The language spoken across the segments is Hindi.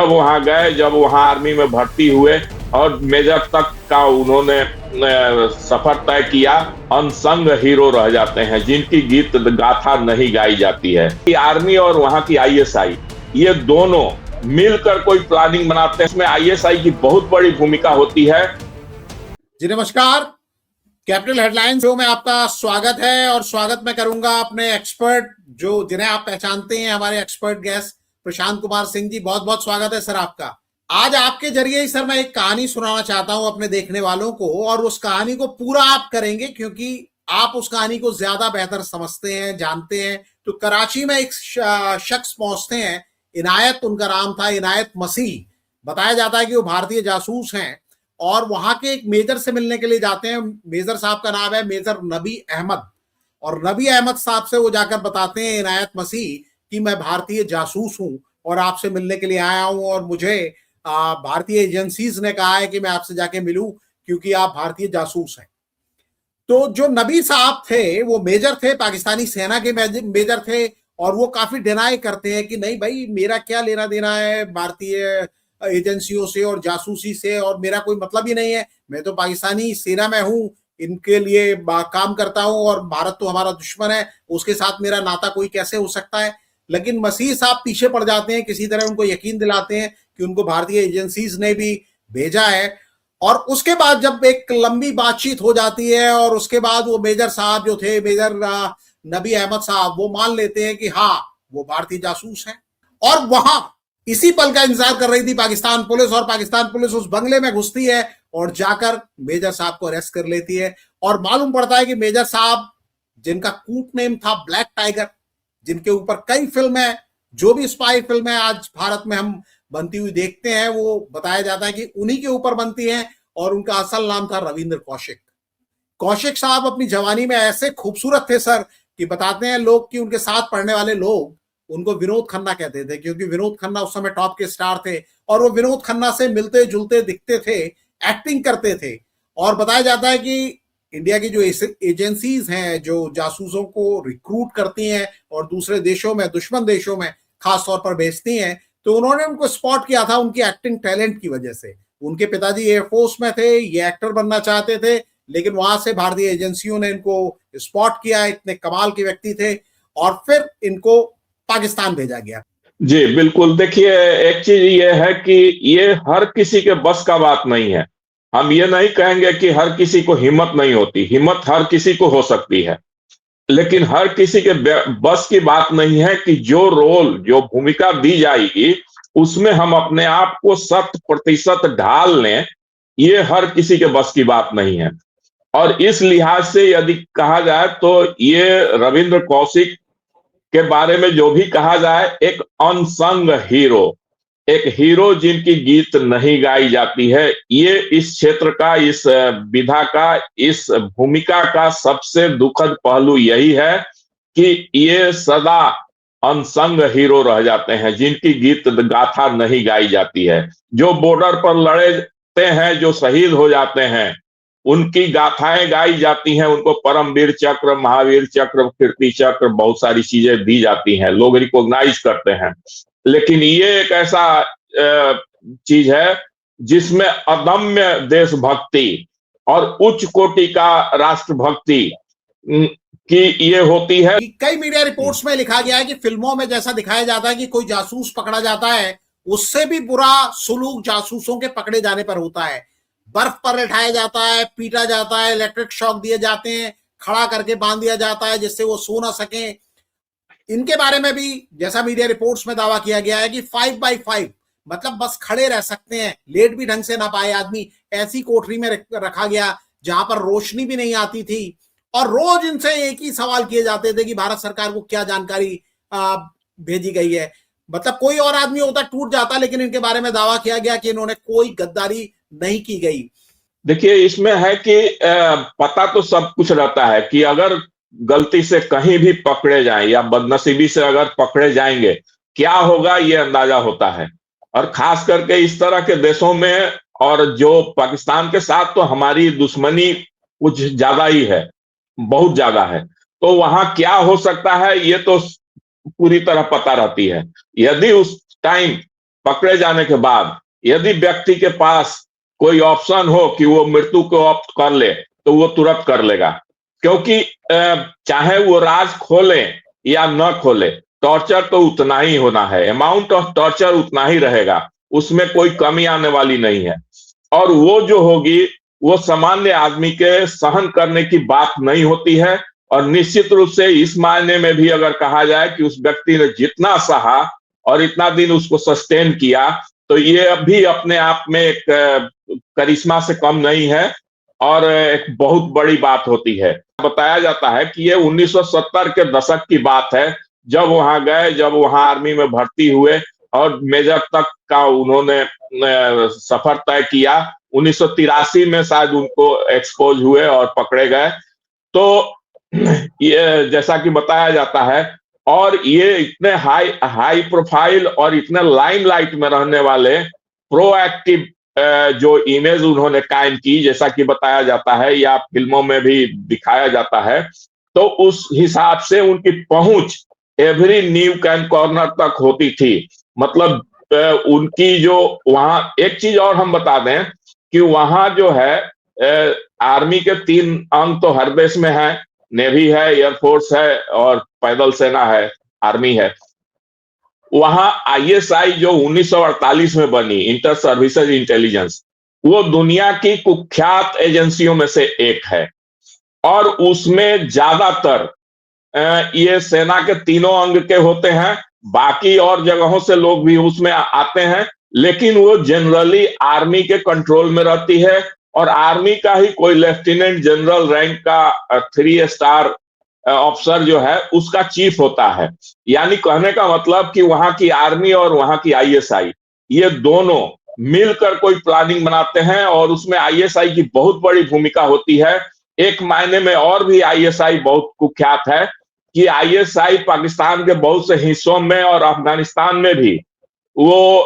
जब वहां गए, जब वहां आर्मी में भर्ती हुए और मेजर तक का उन्होंने सफर तय किया, अनसंग हीरो रह जाते हैं जिनकी गीत गाथा नहीं गाई जाती है। आर्मी और वहां की आईएसआई, ये दोनों मिलकर कोई प्लानिंग बनाते हैं, इसमें आईएसआई की बहुत बड़ी भूमिका होती है। जी नमस्कार, कैपिटल हेडलाइंस शो में आपका स्वागत है और स्वागत मैं करूंगा अपने एक्सपर्ट जो जिन्हें आप पहचानते हैं, हमारे एक्सपर्ट गेस्ट प्रशांत कुमार सिंह जी। बहुत बहुत स्वागत है सर आपका। आज आपके जरिए ही सर मैं एक कहानी सुनाना चाहता हूं अपने देखने वालों को, और उस कहानी को पूरा आप करेंगे क्योंकि आप उस कहानी को ज्यादा बेहतर समझते हैं, जानते हैं। तो कराची में एक शख्स पहुंचते हैं, इनायत उनका नाम था, इनायत मसीह। बताया जाता है कि वो भारतीय जासूस हैं और वहां के एक मेजर से मिलने के लिए जाते हैं। मेजर साहब का नाम है मेजर नबी अहमद, और नबी अहमद साहब से वो जाकर बताते हैं इनायत मसीह कि मैं भारतीय जासूस हूं और आपसे मिलने के लिए आया हूं, और मुझे भारतीय एजेंसीज ने कहा है कि मैं आपसे जाके मिलूं क्योंकि आप भारतीय जासूस हैं। तो जो नबी साहब थे वो मेजर थे, पाकिस्तानी सेना के मेजर थे, और वो काफी डिनाई करते हैं कि नहीं भाई, मेरा क्या लेना देना है भारतीय एजेंसियों से और जासूसी से, और मेरा कोई मतलब ही नहीं है। मैं तो पाकिस्तानी सेना में हूं, इनके लिए काम करता हूं, और भारत तो हमारा दुश्मन है, उसके साथ मेरा नाता कोई कैसे हो सकता है। लेकिन मसीह साहब पीछे पड़ जाते हैं, किसी तरह उनको यकीन दिलाते हैं कि उनको भारतीय एजेंसीज ने भी भेजा है। और उसके बाद जब एक लंबी बातचीत हो जाती है और उसके बाद वो मेजर साहब जो थे, मेजर नबी अहमद साहब, वो मान लेते हैं कि हाँ वो भारतीय जासूस हैं। और वहां इसी पल का इंतजार कर रही थी पाकिस्तान पुलिस, और पाकिस्तान पुलिस उस बंगले में घुसती है और जाकर मेजर साहब को अरेस्ट कर लेती है। और मालूम पड़ता है कि मेजर साहब, जिनका कूट नेम था ब्लैक टाइगर, जिनके ऊपर कई फिल्में, जो भी स्पाई फिल्में आज भारत में हम बनती हुई देखते हैं, वो बताया जाता है कि उन्हीं के ऊपर बनती हैं, और उनका असल नाम था रविंद्र कौशिक। कौशिक साहब अपनी जवानी में ऐसे खूबसूरत थे सर कि बताते हैं लोग कि उनके साथ पढ़ने वाले लोग उनको विनोद खन्ना कहते थे, क्योंकि विनोद खन्ना उस समय टॉप के स्टार थे और वो विनोद खन्ना से मिलते जुलते दिखते थे, एक्टिंग करते थे। और बताया जाता है कि इंडिया की जो एजेंसीज हैं जो जासूसों को रिक्रूट करती हैं और दूसरे देशों में, दुश्मन देशों में खास तौर पर भेजती हैं, तो उन्होंने उनको स्पॉट किया था उनकी एक्टिंग टैलेंट की वजह से। उनके पिताजी एयरफोर्स में थे, ये एक्टर बनना चाहते थे, लेकिन वहां से भारतीय एजेंसियों ने इनको स्पॉट किया, इतने कमाल के व्यक्ति थे, और फिर इनको पाकिस्तान भेजा गया। जी बिल्कुल। देखिए, एक चीज ये है कि ये हर किसी के बस का बात नहीं है। हम ये नहीं कहेंगे कि हर किसी को हिम्मत नहीं होती, हिम्मत हर किसी को हो सकती है, लेकिन हर किसी के बस की बात नहीं है कि जो रोल, जो भूमिका दी जाएगी उसमें हम अपने आप को 100% ढाल लें, ये हर किसी के बस की बात नहीं है। और इस लिहाज से यदि कहा जाए तो ये रविंद्र कौशिक के बारे में जो भी कहा जाए, एक अनसंग हीरो, एक हीरो जिनकी गीत नहीं गाई जाती है, ये इस क्षेत्र का, इस विधा का, इस भूमिका का सबसे दुखद पहलू यही है कि ये सदा अनसंग हीरो रह जाते हैं जिनकी गीत गाथा नहीं गाई जाती है। जो बॉर्डर पर लड़ते हैं, जो शहीद हो जाते हैं, उनकी गाथाएं गाई जाती हैं, उनको परमवीर चक्र, महावीर चक्र, कीर्ति चक्र, बहुत सारी चीजें दी जाती हैं, लोग रिकॉग्नाइज करते हैं। लेकिन ये एक ऐसा चीज है जिसमें अदम्य देशभक्ति और उच्च कोटि का राष्ट्रभक्ति की ये होती है। कई मीडिया रिपोर्ट्स में लिखा गया है कि फिल्मों में जैसा दिखाया जाता है कि कोई जासूस पकड़ा जाता है, उससे भी बुरा सुलूक जासूसों के पकड़े जाने पर होता है। बर्फ पर लिटाया जाता है, पीटा जाता है, इलेक्ट्रिक शॉक दिए जाते हैं, खड़ा करके बांध दिया जाता है जिससे वो सो ना सके। इनके बारे में भी जैसा मीडिया रिपोर्ट्स में दावा किया गया है कि 5x5, मतलब बस खड़े रह सकते हैं, लेट भी ढंग से ना पाए आदमी, ऐसी कोठरी में रखा गया जहां पर रोशनी भी नहीं आती थी। और रोज इनसे एक ही सवाल किए जाते थे कि भारत सरकार को क्या जानकारी भेजी गई है। मतलब कोई और आदमी होता टूट जाता, लेकिन इनके बारे में दावा किया गया कि इन्होंने कोई गद्दारी नहीं की गई। देखिए, इसमें है कि पता तो सब कुछ रहता है कि अगर गलती से कहीं भी पकड़े जाएं या बदनसीबी से अगर पकड़े जाएंगे, क्या होगा ये अंदाजा होता है। और खास करके इस तरह के देशों में, और जो पाकिस्तान के साथ तो हमारी दुश्मनी कुछ ज्यादा ही है, बहुत ज्यादा है, तो वहां क्या हो सकता है ये तो पूरी तरह पता रहती है। यदि उस टाइम पकड़े जाने के बाद यदि व्यक्ति के पास कोई ऑप्शन हो कि वो मृत्यु को ऑप्ट कर ले तो वो तुरंत कर लेगा, क्योंकि चाहे वो राज खोले या न खोले, टॉर्चर तो उतना ही होना है, अमाउंट ऑफ टॉर्चर उतना ही रहेगा, उसमें कोई कमी आने वाली नहीं है। और वो जो होगी वो सामान्य आदमी के सहन करने की बात नहीं होती है। और निश्चित रूप से इस मायने में भी अगर कहा जाए कि उस व्यक्ति ने जितना सहा और इतना दिन उसको सस्टेन किया, तो ये अभी अपने आप में एक करिश्मा से कम नहीं है और एक बहुत बड़ी बात होती है। बताया जाता है कि ये 1970 के दशक की बात है, जब वहां गए, जब वहां आर्मी में भर्ती हुए और मेजर तक का उन्होंने सफर तय किया। 1983 में शायद उनको एक्सपोज हुए और पकड़े गए। तो ये जैसा कि बताया जाता है, और ये इतने हाई प्रोफाइल और इतने लाइमलाइट में रहने वाले प्रोएक्टिव जो इमेज उन्होंने कायम की, जैसा कि बताया जाता है या फिल्मों में भी दिखाया जाता है, तो उस हिसाब से उनकी पहुंच एवरी न्यूक एंड कॉर्नर तक होती थी। मतलब उनकी जो वहां एक चीज और हम बता दें कि वहां जो है आर्मी के 3 अंग तो हर देश में है, नेवी है, एयरफोर्स है और पैदल सेना है, आर्मी है। वहां आईएसआई जो 1948 में बनी, इंटर सर्विसेज इंटेलिजेंस, वो दुनिया की कुख्यात एजेंसियों में से एक है और उसमें ज्यादातर ये सेना के तीनों अंग के होते हैं। बाकी और जगहों से लोग भी उसमें आते हैं, लेकिन वो जनरली आर्मी के कंट्रोल में रहती है और आर्मी का ही कोई लेफ्टिनेंट जनरल रैंक का 3 स्टार ऑफिसर जो है उसका चीफ होता है। यानी कहने का मतलब कि वहां की आर्मी और वहां की आईएसआई ये दोनों मिलकर कोई प्लानिंग बनाते हैं और उसमें आईएसआई की बहुत बड़ी भूमिका होती है। एक मायने में और भी आईएसआई बहुत कुख्यात है कि आईएसआई पाकिस्तान के बहुत से हिस्सों में और अफगानिस्तान में भी वो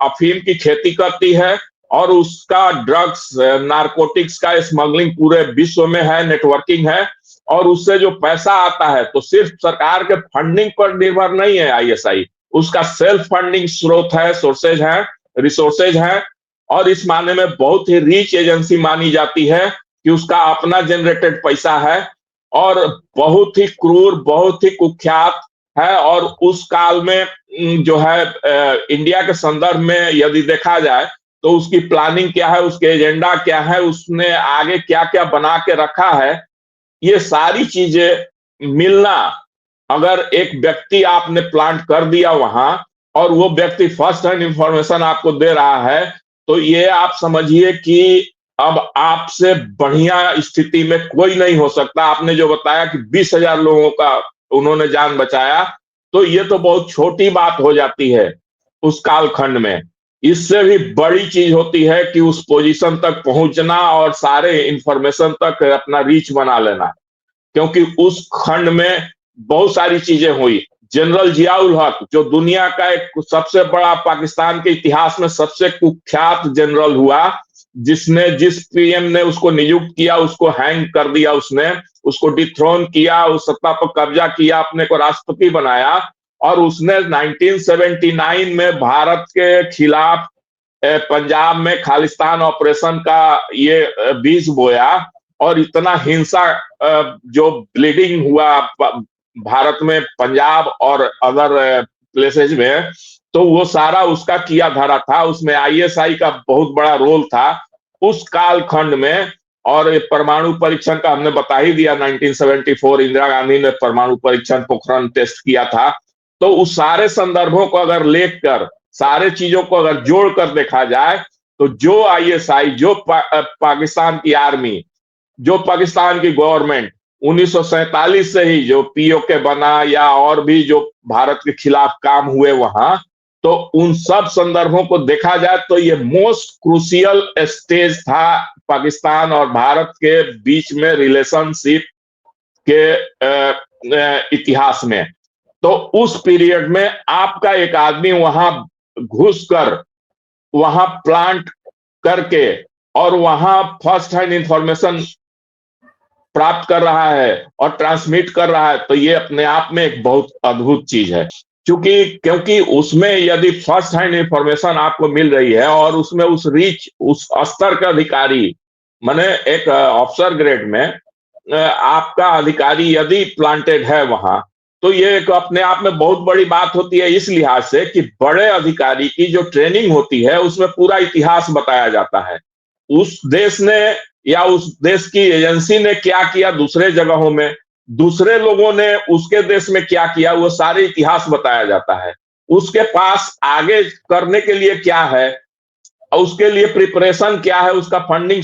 अफीम की खेती करती है और उसका ड्रग्स नारकोटिक्स का स्मगलिंग पूरे विश्व में है, नेटवर्किंग है। और उससे जो पैसा आता है तो सिर्फ सरकार के फंडिंग पर निर्भर नहीं है आईएसआई, उसका सेल्फ फंडिंग स्रोत है, सोर्सेज है, रिसोर्सेज है। और इस मायने में बहुत ही रिच एजेंसी मानी जाती है कि उसका अपना जनरेटेड पैसा है और बहुत ही क्रूर, बहुत ही कुख्यात है। और उस काल में जो है इंडिया के संदर्भ में यदि देखा जाए तो उसकी प्लानिंग क्या है, उसके एजेंडा क्या है, उसने आगे क्या क्या बना के रखा है, ये सारी चीजें मिलना, अगर एक व्यक्ति आपने प्लांट कर दिया वहां और वो व्यक्ति फर्स्ट हैंड इंफॉर्मेशन आपको दे रहा है, तो ये आप समझिए कि अब आपसे बढ़िया स्थिति में कोई नहीं हो सकता। आपने जो बताया कि 20,000 लोगों का उन्होंने जान बचाया, तो ये तो बहुत छोटी बात हो जाती है उस कालखंड में। इससे भी बड़ी चीज होती है कि उस पोजीशन तक पहुंचना और सारे इंफॉर्मेशन तक अपना रीच बना लेना, क्योंकि उस खंड में बहुत सारी चीजें हुई। जनरल जियाउल हक जो दुनिया का एक सबसे बड़ा, पाकिस्तान के इतिहास में सबसे कुख्यात जनरल हुआ, जिस पीएम ने उसको नियुक्त किया उसको हैंग कर दिया, उसको डिथ्रोन किया, उस सत्ता पर कब्जा किया, अपने को राष्ट्रपति बनाया। और उसने 1979 में भारत के खिलाफ पंजाब में खालिस्तान ऑपरेशन का ये बीज बोया और इतना हिंसा जो ब्लीडिंग हुआ भारत में, पंजाब और अदर प्लेसेज में, तो वो सारा उसका किया धरा था। उसमें आईएसआई का बहुत बड़ा रोल था उस कालखंड में। और परमाणु परीक्षण का हमने बता ही दिया, 1974 इंदिरा गांधी ने परमाणु परीक्षण पोखरण टेस्ट किया था। तो उस सारे संदर्भों को अगर लेकर, सारे चीजों को अगर जोड़कर देखा जाए, तो जो आईएसआई, जो पाकिस्तान की आर्मी, जो पाकिस्तान की गवर्नमेंट 1947 से ही जो पीओके बना या और भी जो भारत के खिलाफ काम हुए वहां, तो उन सब संदर्भों को देखा जाए तो ये मोस्ट क्रूशियल स्टेज था पाकिस्तान और भारत के बीच में रिलेशनशिप के इतिहास में। तो उस पीरियड में आपका एक आदमी वहां घुसकर, वहां प्लांट करके और वहां फर्स्ट हैंड इंफॉर्मेशन प्राप्त कर रहा है और ट्रांसमिट कर रहा है, तो ये अपने आप में एक बहुत अद्भुत चीज है। क्योंकि उसमें यदि फर्स्ट हैंड इंफॉर्मेशन आपको मिल रही है और उसमें उस स्तर का अधिकारी, माने एक ऑफिसर ग्रेड में आपका अधिकारी यदि प्लांटेड है वहां, तो ये एक अपने आप में बहुत बड़ी बात होती है, इस लिहाज से कि बड़े अधिकारी की जो ट्रेनिंग होती है उसमें पूरा इतिहास बताया जाता है, उस देश ने या उस देश की एजेंसी ने क्या किया दूसरे जगहों में, दूसरे लोगों ने उसके देश में क्या किया, वो सारे इतिहास बताया जाता है। उसके पास आगे करने के लिए क्या है, उसके लिए प्रिपरेशन क्या है, उसका फंडिंग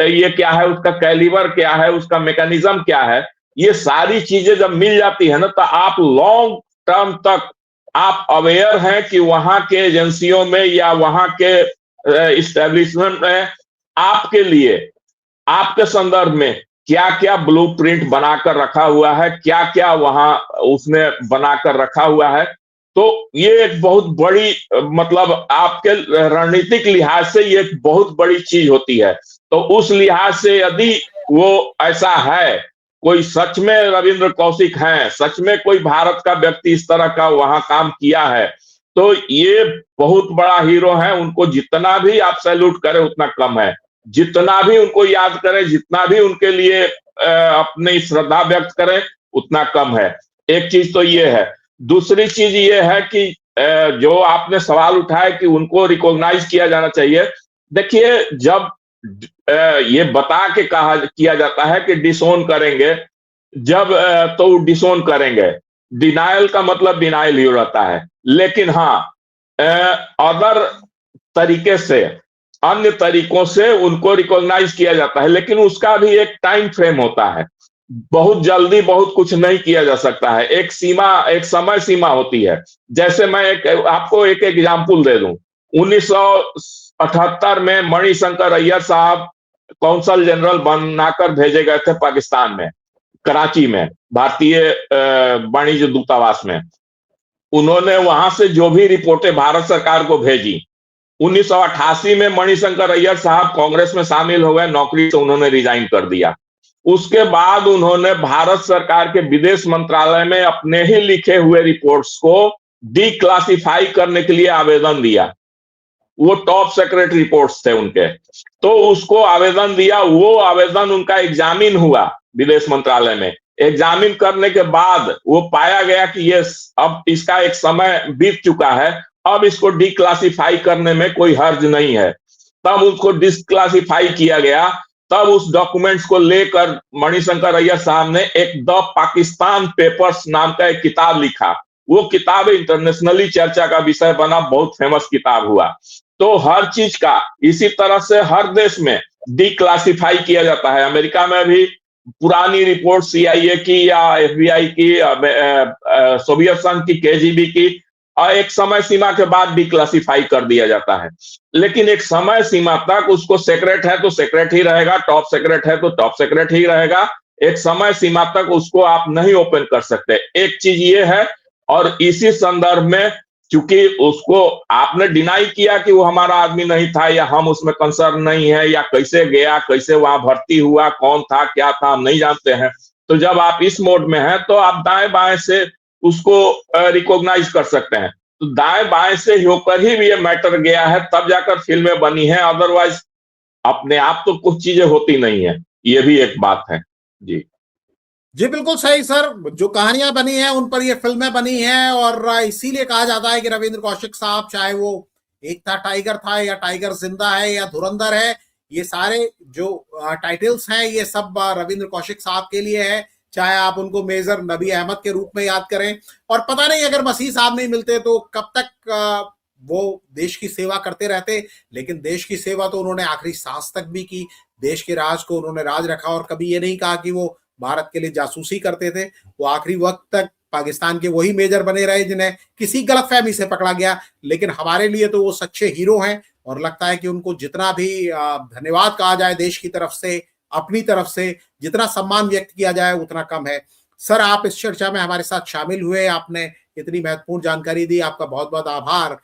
ये क्या है, उसका कैलिबर क्या है, उसका मैकेनिज्म क्या है, ये सारी चीजें जब मिल जाती है ना, तो आप लॉन्ग टर्म तक आप अवेयर हैं कि वहां के एजेंसियों में या वहां के इस्टेब्लिशमेंट में आपके लिए, आपके संदर्भ में क्या क्या ब्लूप्रिंट बनाकर रखा हुआ है, क्या क्या वहां उसने बनाकर रखा हुआ है। तो ये एक बहुत बड़ी मतलब आपके रणनीतिक लिहाज से ये एक बहुत बड़ी चीज होती है। तो उस लिहाज से यदि वो ऐसा है, कोई सच में रविंद्र कौशिक हैं, सच में कोई भारत का व्यक्ति इस तरह का वहां काम किया है, तो ये बहुत बड़ा हीरो है। उनको जितना भी आप सैल्यूट करें उतना कम है, जितना भी उनको याद करें, जितना भी उनके लिए अपनी श्रद्धा व्यक्त करें उतना कम है। एक चीज तो ये है। दूसरी चीज ये है कि जो आपने सवाल उठाया कि उनको रिकॉग्नाइज किया जाना चाहिए, देखिए जब ये बता के किया जाता है कि डिसोन करेंगे, जब तो डिसोन करेंगे, डिनायल का मतलब डिनायल ही रहता है, लेकिन हाँ अदर तरीके से, अन्य तरीकों से उनको रिकॉग्नाइज किया जाता है, लेकिन उसका भी एक टाइम फ्रेम होता है। बहुत जल्दी बहुत कुछ नहीं किया जा सकता है, एक सीमा, एक समय सीमा होती है। जैसे मैं आपको एक एग्जाम्पल दे दूं, 1978 में मणिशंकर अय्यर साहब कौंसल जनरल बनाकर भेजे गए थे पाकिस्तान में, कराची में, भारतीय वाणिज्य दूतावास में। उन्होंने वहां से जो भी रिपोर्टें भारत सरकार को भेजी, 1988 में मणिशंकर अय्यर साहब कांग्रेस में शामिल हो गए, नौकरी से उन्होंने रिजाइन कर दिया। उसके बाद उन्होंने भारत सरकार के विदेश मंत्रालय में अपने ही लिखे हुए रिपोर्ट्स को डिक्लासिफाई करने के लिए आवेदन दिया। वो टॉप सेक्रेट रिपोर्ट्स थे उनके, तो उसको आवेदन दिया। वो आवेदन उनका एग्जामिन हुआ विदेश मंत्रालय में। एग्जामिन करने के बाद वो पाया गया कि ये अब इसका एक समय बीत चुका है, अब इसको डिक्लासिफाई करने में कोई हर्ज नहीं है। तब उसको डिस्क्लासिफाई किया गया। तब उस डॉक्यूमेंट्स को लेकर मणिशंकर अय्यर साहब ने एक द पाकिस्तान पेपर्स नाम का एक किताब लिखा। वो किताब इंटरनेशनली चर्चा का विषय बना, बहुत फेमस किताब हुआ। तो हर चीज का इसी तरह से हर देश में डिक्लासिफाई किया जाता है। अमेरिका में भी पुरानी रिपोर्ट CIA की या FBI की, सोवियत संघ की KGB की, एक समय सीमा के बाद डिक्लासिफाई कर दिया जाता है। लेकिन एक समय सीमा तक उसको सेक्रेट है तो सेक्रेट ही रहेगा, टॉप सेक्रेट है तो टॉप सेक्रेट ही रहेगा। एक समय सीमा तक उसको आप नहीं ओपन कर सकते। एक चीज ये है। और इसी संदर्भ में चूंकि उसको आपने डिनाई किया कि वो हमारा आदमी नहीं था, या हम उसमें कंसर्न नहीं है, या कैसे गया, कैसे वहां भर्ती हुआ, कौन था, क्या था, हम नहीं जानते हैं। तो जब आप इस मोड में हैं तो आप दाएं बाएं से उसको रिकॉग्नाइज कर सकते हैं। तो दाएं बाएं से होकर ही ये मैटर गया है, तब जाकर फिल्में बनी हैं। अदरवाइज अपने आप तो कुछ चीजें होती नहीं है, ये भी एक बात है। जी जी बिल्कुल सही सर। जो कहानियां बनी हैं उन पर ये फिल्में बनी हैं, और इसीलिए कहा जाता है कि रविंद्र कौशिक साहब, चाहे वो एक था टाइगर था, या टाइगर जिंदा है, या धुरंधर है, ये सारे जो टाइटल्स हैं ये सब रविंद्र कौशिक साहब के लिए है। चाहे आप उनको मेजर नबी अहमद के रूप में याद करें, और पता नहीं अगर मसीह साहब नहीं मिलते तो कब तक वो देश की सेवा करते रहते। लेकिन देश की सेवा तो उन्होंने आखिरी सांस तक भी की। देश के राज को उन्होंने राज रखा, और कभी ये नहीं कहा कि वो भारत के लिए जासूसी करते थे। वो आखिरी वक्त तक पाकिस्तान के वही मेजर बने रहे जिन्हें किसी गलतफहमी से पकड़ा गया। लेकिन हमारे लिए तो वो सच्चे हीरो हैं, और लगता है कि उनको जितना भी धन्यवाद कहा जाए देश की तरफ से, अपनी तरफ से जितना सम्मान व्यक्त किया जाए उतना कम है। सर, आप इस चर्चा में हमारे साथ शामिल हुए, आपने इतनी महत्वपूर्ण जानकारी दी, आपका बहुत बहुत आभार।